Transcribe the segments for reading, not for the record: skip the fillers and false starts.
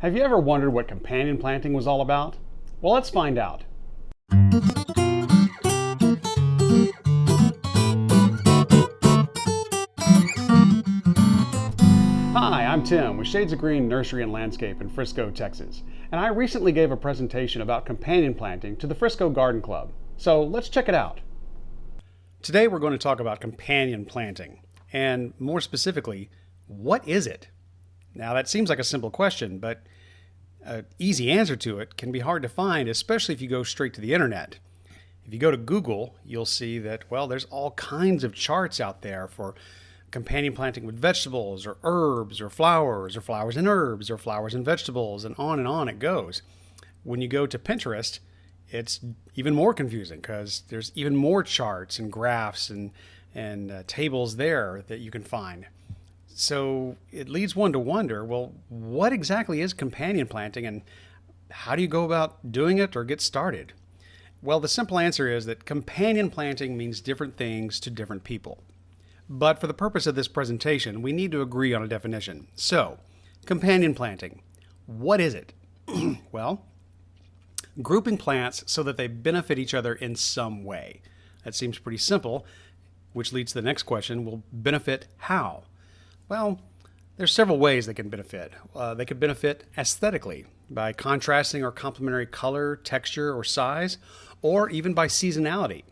Have you ever wondered what companion planting was all about? Well, let's find out. Hi, I'm Tim with Shades of Green Nursery and Landscape in Frisco, Texas, and I recently gave a presentation about companion planting to the Frisco Garden Club. So let's check it out. Today we're going to talk about companion planting, and more specifically, what is it? Now that seems like a simple question, but an easy answer to it can be hard to find, especially if you go straight to the internet. If you go to Google, you'll see that, well, there's all kinds of charts out there for companion planting with vegetables or herbs or flowers and herbs or flowers and vegetables, and on it goes. When you go to Pinterest, it's even more confusing because there's even more charts and graphs and tables there that you can find. So it leads one to wonder, well, what exactly is companion planting and how do you go about doing it or get started? Well, the simple answer is that companion planting means different things to different people. But for the purpose of this presentation, we need to agree on a definition. So, companion planting, what is it? Well, grouping plants so that they benefit each other in some way. That seems pretty simple, which leads to the next question, well, benefit how? Well, there's several ways they can benefit. They could benefit aesthetically by contrasting or complementary color, texture, or size, or even by seasonality.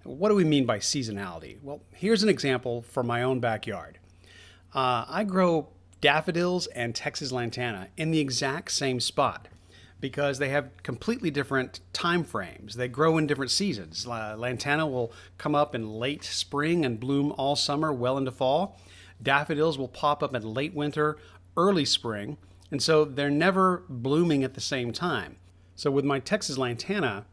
What do we mean by seasonality? Well, here's an example from my own backyard. I grow daffodils and Texas lantana in the exact same spot because they have completely different time frames. They grow in different seasons. Lantana will come up in late spring and bloom all summer, well into fall. Daffodils will pop up in late winter, early spring, and so they're never blooming at the same time. So with my Texas lantana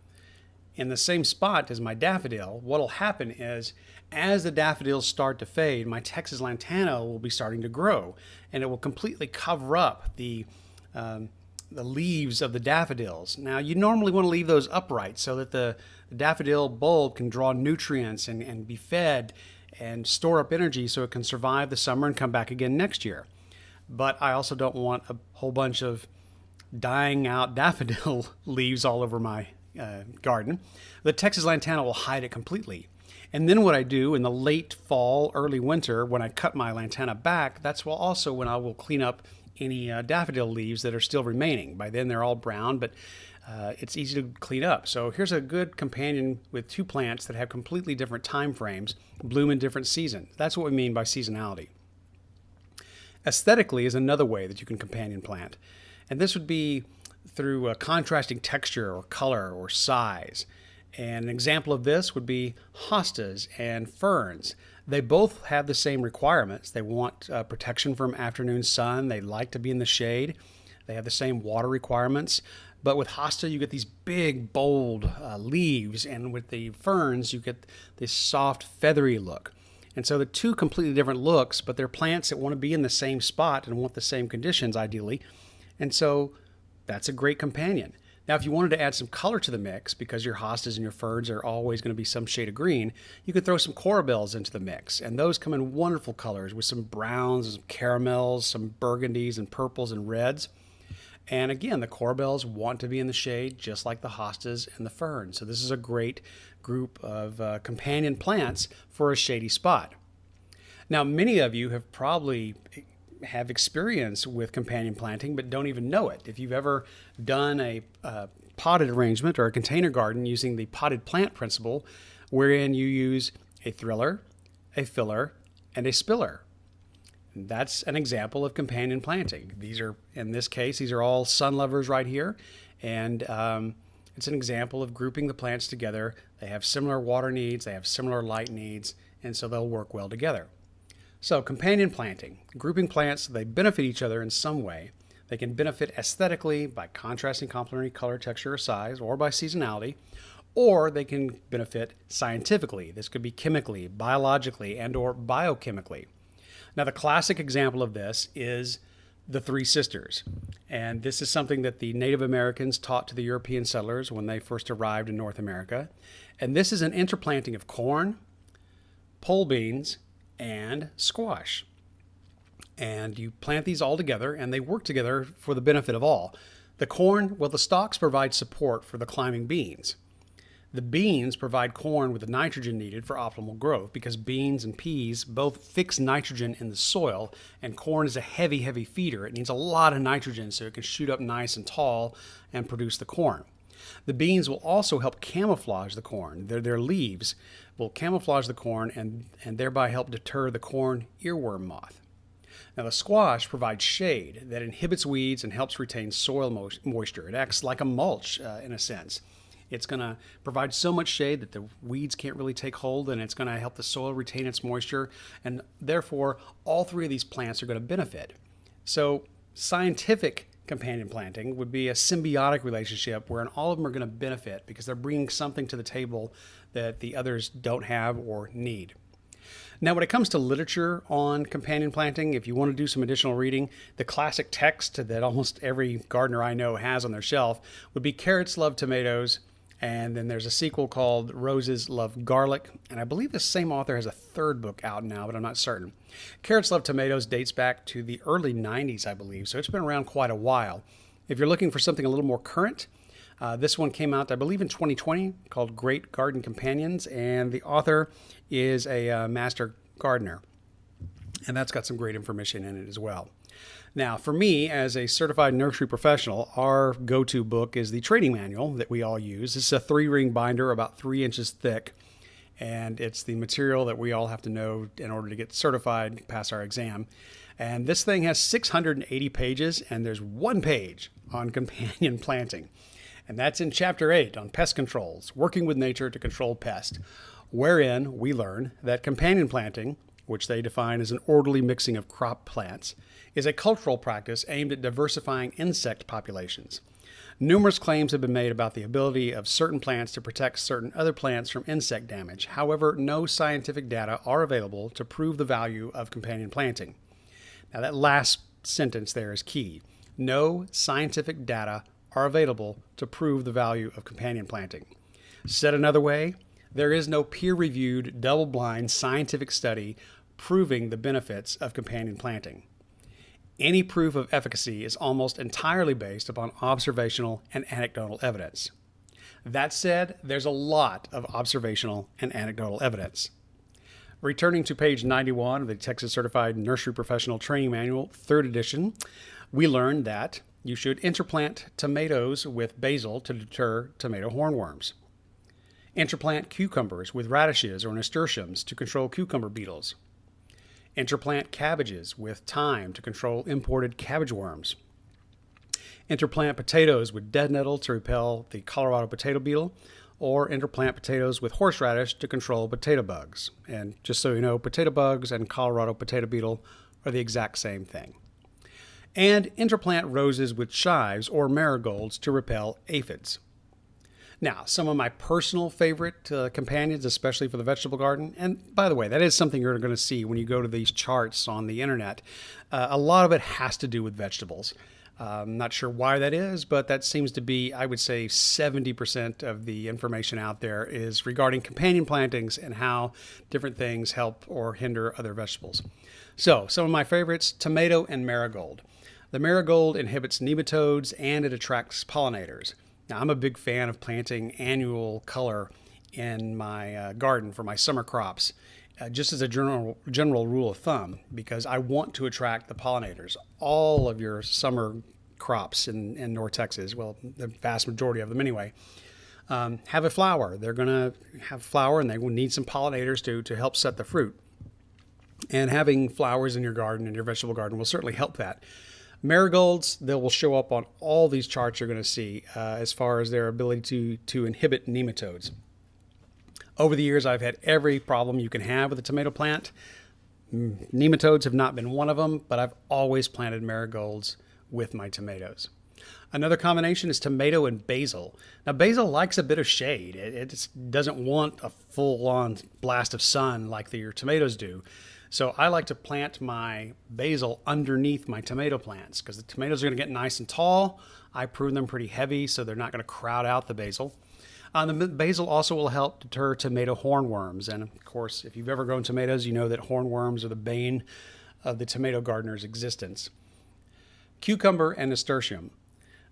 in the same spot as my daffodil, what'll happen is as the daffodils start to fade, my Texas lantana will be starting to grow, and it will completely cover up the leaves of the daffodils. Now, you normally want to leave those upright so that the daffodil bulb can draw nutrients and be fed and store up energy so it can survive the summer and come back again next year. But I also don't want a whole bunch of dying out daffodil leaves all over my garden. The Texas lantana will hide it completely. And then what I do in the late fall, early winter, when I cut my lantana back, that's also when I will clean up any daffodil leaves that are still remaining. By then they're all brown, but it's easy to clean up. So here's a good companion with two plants that have completely different time frames, bloom in different seasons. That's what we mean by seasonality. Aesthetically is another way that you can companion plant. And this would be through contrasting texture or color or size. And an example of this would be hostas and ferns. They both have the same requirements. They want protection from afternoon sun. They like to be in the shade. They have the same water requirements. But with hosta, you get these big, bold leaves. And with the ferns, you get this soft, feathery look. And so they're two completely different looks, but they're plants that want to be in the same spot and want the same conditions, ideally. And so that's a great companion. Now, if you wanted to add some color to the mix, because your hostas and your ferns are always going to be some shade of green, you could throw some corabels into the mix. And those come in wonderful colors with some browns, some caramels, some burgundies and purples and reds. And again, the corabels want to be in the shade just like the hostas and the ferns. So this is a great group of companion plants for a shady spot. Now, many of you have probably have experience with companion planting but don't even know it. If you've ever done a potted arrangement or a container garden using the potted plant principle, wherein you use a thriller, a filler, and a spiller. That's an example of companion planting. These are, in this case, these are all sun lovers right here, and it's an example of grouping the plants together. They have similar water needs, they have similar light needs, and so they'll work well together. So companion planting, grouping plants so they benefit each other in some way. They can benefit aesthetically by contrasting complementary color, texture, or size, or by seasonality, or they can benefit scientifically. This could be chemically, biologically, and or biochemically. Now, the classic example of this is the Three Sisters. And this is something that the Native Americans taught to the European settlers when they first arrived in North America. And this is an interplanting of corn, pole beans, and squash. And you plant these all together, and they work together for the benefit of all. The corn, well, the stalks provide support for the climbing beans. The beans provide corn with the nitrogen needed for optimal growth, because beans and peas both fix nitrogen in the soil, and corn is a heavy, heavy feeder. It needs a lot of nitrogen so it can shoot up nice and tall and produce the corn. The beans will also help camouflage the corn. Their leaves will camouflage the corn and thereby help deter the corn earworm moth. Now, the squash provides shade that inhibits weeds and helps retain soil moisture. It acts like a mulch in a sense. It's going to provide so much shade that the weeds can't really take hold, and it's going to help the soil retain its moisture, and therefore all three of these plants are going to benefit. So scientific companion planting would be a symbiotic relationship wherein all of them are going to benefit because they're bringing something to the table that the others don't have or need. Now, when it comes to literature on companion planting, if you want to do some additional reading, the classic text that almost every gardener I know has on their shelf would be Carrots Love Tomatoes, and then there's a sequel called Roses Love Garlic, and I believe the same author has a third book out now, but I'm not certain. Carrots Love Tomatoes dates back to the early 90s, I believe, so it's been around quite a while. If you're looking for something a little more current, this one came out, I believe, in 2020, called Great Garden Companions, and the author is a master gardener, and that's got some great information in it as well. Now, for me, as a certified nursery professional, our go-to book is the training manual that we all use. This is a 3-ring binder about 3 inches thick, and it's the material that we all have to know in order to get certified, pass our exam. And this thing has 680 pages, and there's 1 page on companion planting. And that's in Chapter 8 on pest controls, working with nature to control pests, wherein we learn that companion planting, which they define as an orderly mixing of crop plants, is a cultural practice aimed at diversifying insect populations. Numerous claims have been made about the ability of certain plants to protect certain other plants from insect damage. However, no scientific data are available to prove the value of companion planting. Now, that last sentence there is key. No scientific data are available to prove the value of companion planting. Said another way, there is no peer-reviewed, double-blind scientific study proving the benefits of companion planting. Any proof of efficacy is almost entirely based upon observational and anecdotal evidence. That said, there's a lot of observational and anecdotal evidence. Returning to page 91 of the Texas Certified Nursery Professional Training Manual, 3rd edition, we learned that you should interplant tomatoes with basil to deter tomato hornworms. Interplant cucumbers with radishes or nasturtiums to control cucumber beetles. Interplant cabbages with thyme to control imported cabbage worms. Interplant potatoes with dead nettle to repel the Colorado potato beetle, or interplant potatoes with horseradish to control potato bugs. And just so you know, potato bugs and Colorado potato beetle are the exact same thing. And interplant roses with chives or marigolds to repel aphids. Now, some of my personal favorite companions, especially for the vegetable garden, and by the way, that is something you're going to see when you go to these charts on the internet. A lot of it has to do with vegetables. I'm not sure why that is, but that seems to be, I would say, 70% of the information out there is regarding companion plantings and how different things help or hinder other vegetables. So, some of my favorites, tomato and marigold. The marigold inhibits nematodes and it attracts pollinators. Now, I'm a big fan of planting annual color in my garden for my summer crops, just as a general rule of thumb, because I want to attract the pollinators. All of your summer crops in North Texas, well, the vast majority of them anyway, have a flower. They're going to have flower and they will need some pollinators to help set the fruit. And having flowers in your garden, in your vegetable garden, will certainly help that. Marigolds, they will show up on all these charts you're going to see as far as their ability to inhibit nematodes. Over the years, I've had every problem you can have with a tomato plant. Nematodes have not been one of them, but I've always planted marigolds with my tomatoes. Another combination is tomato and basil. Now, basil likes a bit of shade. It just doesn't want a full-on blast of sun like your tomatoes do. So I like to plant my basil underneath my tomato plants because the tomatoes are going to get nice and tall. I prune them pretty heavy so they're not going to crowd out the basil. The basil also will help deter tomato hornworms. And of course, if you've ever grown tomatoes, you know that hornworms are the bane of the tomato gardener's existence. Cucumber and Nasturtium.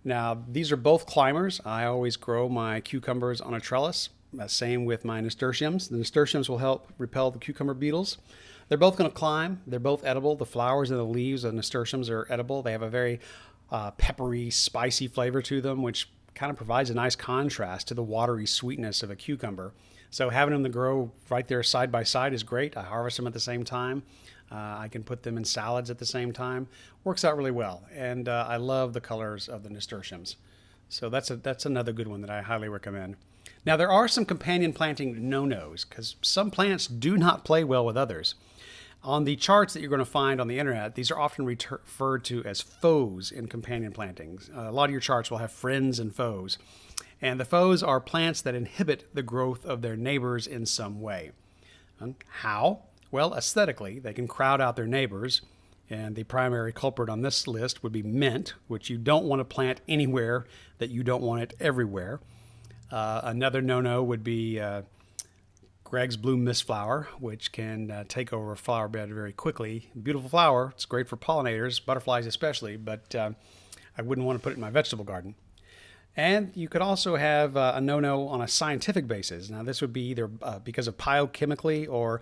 Now, these are both climbers. I always grow my cucumbers on a trellis. Same with my nasturtiums. The nasturtiums will help repel the cucumber beetles. They're both going to climb. They're both edible. The flowers and the leaves of nasturtiums are edible. They have a very peppery, spicy flavor to them, which kind of provides a nice contrast to the watery sweetness of a cucumber. So having them to grow right there side by side is great. I harvest them at the same time. I can put them in salads at the same time. Works out really well. And I love the colors of the nasturtiums. So that's another good one that I highly recommend. Now, there are some companion planting no-nos because some plants do not play well with others. On the charts that you're going to find on the internet, these are often referred to as foes in companion plantings. A lot of your charts will have friends and foes. And the foes are plants that inhibit the growth of their neighbors in some way. How? Well, aesthetically, they can crowd out their neighbors. And the primary culprit on this list would be mint, which you don't want to plant anywhere that you don't want it everywhere. Another no-no would be Greg's blue mistflower, which can take over a flower bed very quickly. Beautiful flower. It's great for pollinators, butterflies especially, but I wouldn't want to put it in my vegetable garden. And you could also have a no-no on a scientific basis. Now, this would be either because of biochemically or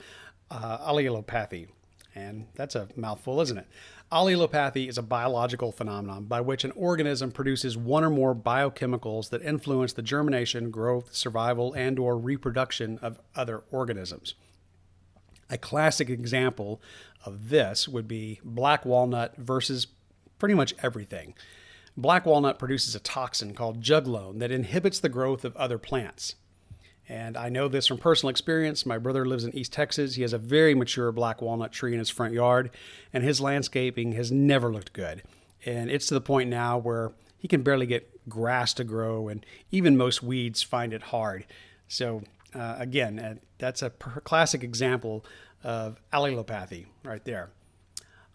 allelopathy. And that's a mouthful, isn't it? Allelopathy is a biological phenomenon by which an organism produces one or more biochemicals that influence the germination, growth, survival, and or reproduction of other organisms. A classic example of this would be black walnut versus pretty much everything. Black walnut produces a toxin called juglone that inhibits the growth of other plants. And I know this from personal experience. My brother lives in East Texas. He has a very mature black walnut tree in his front yard, and his landscaping has never looked good. And it's to the point now where he can barely get grass to grow, and even most weeds find it hard. So again, that's a classic example of allelopathy right there.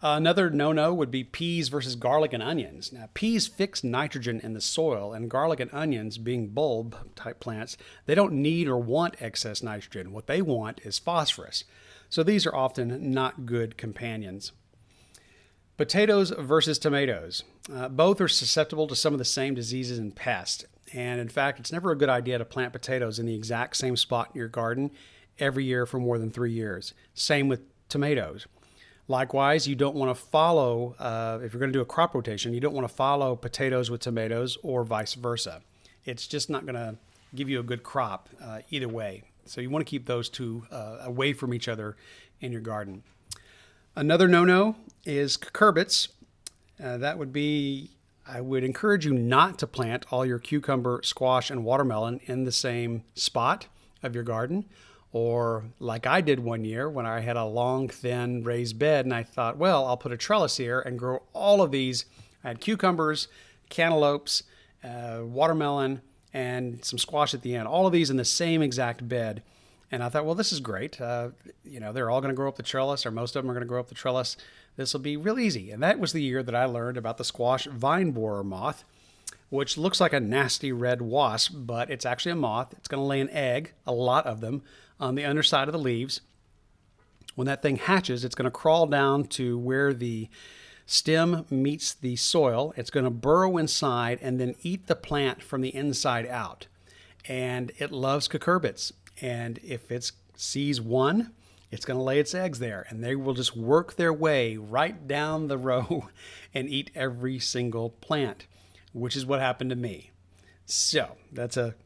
Another no-no would be peas versus garlic and onions. Now, peas fix nitrogen in the soil, and garlic and onions, being bulb-type plants, they don't need or want excess nitrogen. What they want is phosphorus. So these are often not good companions. Potatoes versus tomatoes. Both are susceptible to some of the same diseases and pests. And in fact, it's never a good idea to plant potatoes in the exact same spot in your garden every year for more than 3 years. Same with tomatoes. Likewise, you don't want to follow, if you're going to do a crop rotation, you don't want to follow potatoes with tomatoes or vice versa. It's just not going to give you a good crop either way. So you want to keep those two away from each other in your garden. Another no-no is cucurbits. That would be, I would encourage you not to plant all your cucumber, squash, and watermelon in the same spot of your garden. Or like I did one year when I had a long, thin raised bed, and I thought, well, I'll put a trellis here and grow all of these. I had cucumbers, cantaloupes, watermelon, and some squash at the end. All of these in the same exact bed. And I thought, well, this is great. They're all going to grow up the trellis, or most of them are going to grow up the trellis. This will be real easy. And that was the year that I learned about the squash vine borer moth, which looks like a nasty red wasp, but it's actually a moth. It's going to lay an egg, a lot of them, on the underside of the leaves. When that thing hatches, it's going to crawl down to where the stem meets the soil. It's going to burrow inside and then eat the plant from the inside out. And it loves cucurbits. And if it sees one, it's going to lay its eggs there. And they will just work their way right down the row and eat every single plant, which is what happened to me. So that's a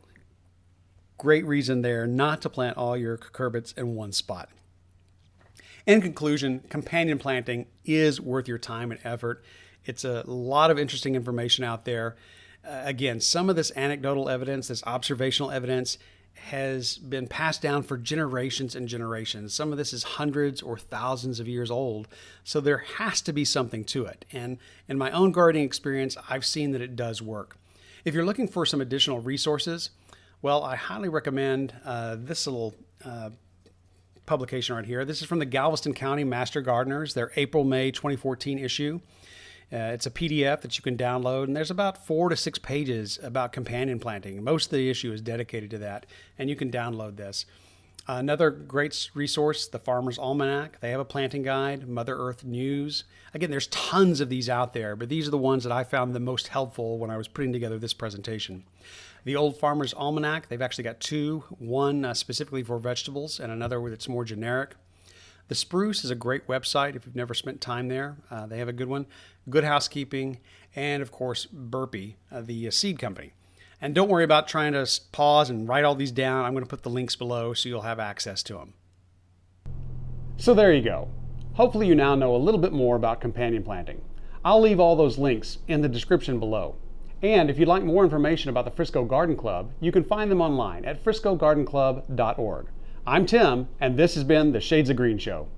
great reason there not to plant all your cucurbits in one spot. In conclusion, companion planting is worth your time and effort. It's a lot of interesting information out there. Again, some of this anecdotal evidence, this observational evidence, has been passed down for generations and generations. Some of this is hundreds or thousands of years old, so there has to be something to it. And in my own gardening experience, I've seen that it does work. If you're looking for some additional resources, well, I highly recommend this little publication right here. This is from the Galveston County Master Gardeners, their April-May 2014 issue. It's a PDF that you can download, and there's about 4 to 6 pages about companion planting. Most of the issue is dedicated to that, and you can download this. Another great resource, the Farmer's Almanac. They have a planting guide, Mother Earth News. Again, there's tons of these out there, but these are the ones that I found the most helpful when I was putting together this presentation. The Old Farmer's Almanac, they've actually got two, one specifically for vegetables and another that's more generic. The Spruce is a great website if you've never spent time there. They have a good one. Good Housekeeping, and of course, Burpee, the seed company. And don't worry about trying to pause and write all these down. I'm going to put the links below so you'll have access to them. So there you go. Hopefully you now know a little bit more about companion planting. I'll leave all those links in the description below. And if you'd like more information about the Frisco Garden Club, you can find them online at friscogardenclub.org. I'm Tim, and this has been the Shades of Green Show.